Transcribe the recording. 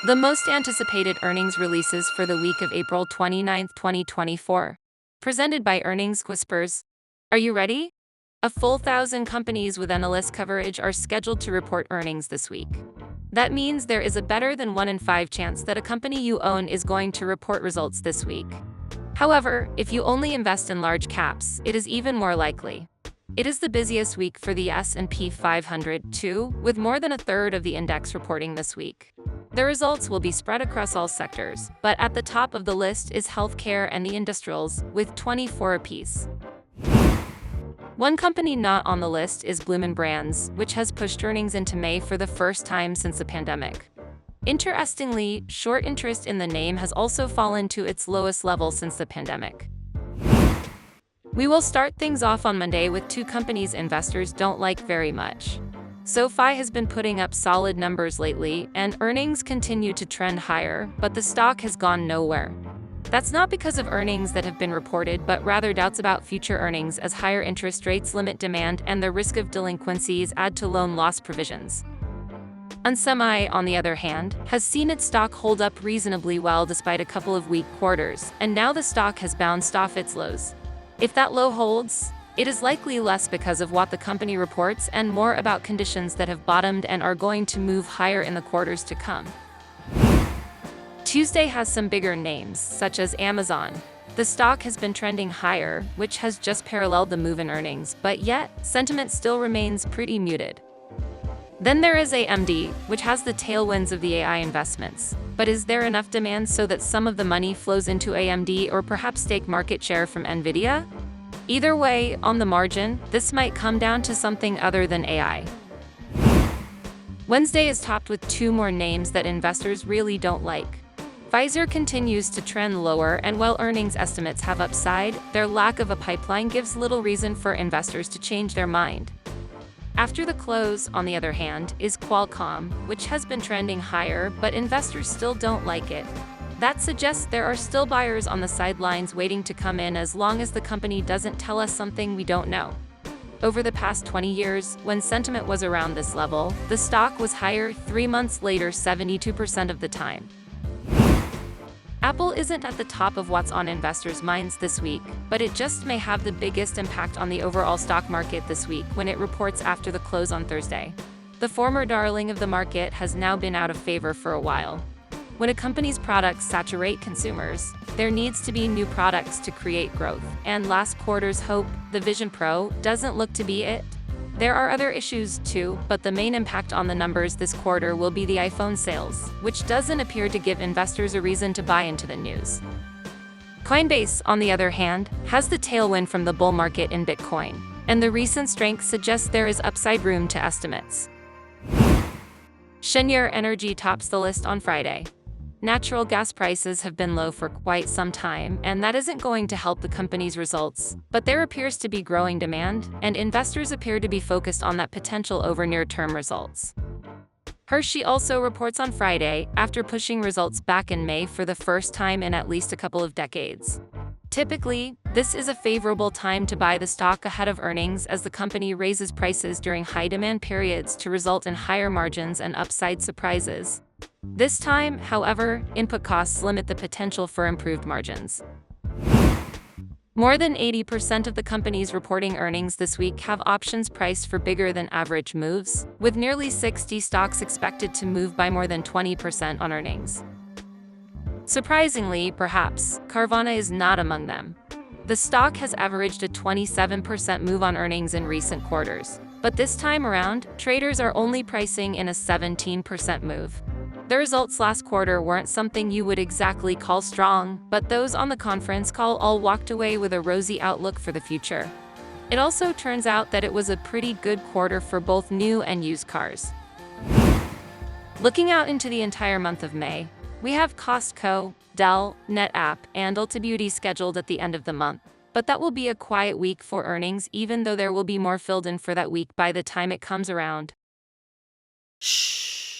The most anticipated earnings releases for the week of April 29, 2024. Presented by earningswhispers. Are you ready? A full 1,000 companies with analyst coverage are scheduled to report earnings this week. That means there is a better than 1 in 5 chance that a company you own is going to report results this week. However, if you only invest in large caps, it is even more likely. It is the busiest week for the S&P 500, too, with more than a third of the index reporting this week. The results will be spread across all sectors, but at the top of the list is healthcare and the industrials, with 24 apiece. One company not on the list is Bloomin' Brands, which has pushed earnings into May for the first time since the pandemic. Interestingly, short interest in the name has also fallen to its lowest level since the pandemic. We will start things off on Monday with two companies investors don't like very much. SoFi has been putting up solid numbers lately, and earnings continue to trend higher, but the stock has gone nowhere. That's not because of earnings that have been reported, but rather doubts about future earnings as higher interest rates limit demand and the risk of delinquencies add to loan loss provisions. SMCI, on the other hand, has seen its stock hold up reasonably well despite a couple of weak quarters, and now the stock has bounced off its lows. If that low holds, it is likely less because of what the company reports and more about conditions that have bottomed and are going to move higher in the quarters to come. Tuesday has some bigger names, such as Amazon. The stock has been trending higher, which has just paralleled the move in earnings, but yet, sentiment still remains pretty muted. Then there is AMD, which has the tailwinds of the AI investments. But is there enough demand so that some of the money flows into AMD or perhaps take market share from NVIDIA? Either way, on the margin, this might come down to something other than AI. Wednesday is topped with two more names that investors really don't like. Pfizer continues to trend lower, and while earnings estimates have upside, their lack of a pipeline gives little reason for investors to change their mind. After the close, on the other hand, is Qualcomm, which has been trending higher, but investors still don't like it. That suggests there are still buyers on the sidelines waiting to come in as long as the company doesn't tell us something we don't know. Over the past 20 years, when sentiment was around this level, the stock was higher 3 months later 72% of the time. Apple isn't at the top of what's on investors' minds this week, but it just may have the biggest impact on the overall stock market this week when it reports after the close on Thursday. The former darling of the market has now been out of favor for a while. When a company's products saturate consumers, there needs to be new products to create growth, and last quarter's hope, the Vision Pro, doesn't look to be it. There are other issues too, but the main impact on the numbers this quarter will be the iPhone sales, which doesn't appear to give investors a reason to buy into the news. Coinbase, on the other hand, has the tailwind from the bull market in Bitcoin, and the recent strength suggests there is upside room to estimates. Cheniere Energy tops the list on Friday. Natural gas prices have been low for quite some time, and that isn't going to help the company's results. But there appears to be growing demand, and investors appear to be focused on that potential over near-term results. Hershey also reports on Friday, after pushing results back in May for the first time in at least a couple of decades. Typically, this is a favorable time to buy the stock ahead of earnings as the company raises prices during high-demand periods to result in higher margins and upside surprises. This time, however, input costs limit the potential for improved margins. More than 80% of the companies reporting earnings this week have options priced for bigger than average moves, with nearly 60 stocks expected to move by more than 20% on earnings. Surprisingly, perhaps, Carvana is not among them. The stock has averaged a 27% move on earnings in recent quarters, but this time around, traders are only pricing in a 17% move. The results last quarter weren't something you would exactly call strong, but those on the conference call all walked away with a rosy outlook for the future. It also turns out that it was a pretty good quarter for both new and used cars. Looking out into the entire month of May, we have Costco, Dell, NetApp, and Ulta Beauty scheduled at the end of the month. But that will be a quiet week for earnings, even though there will be more filled in for that week by the time it comes around. Shh.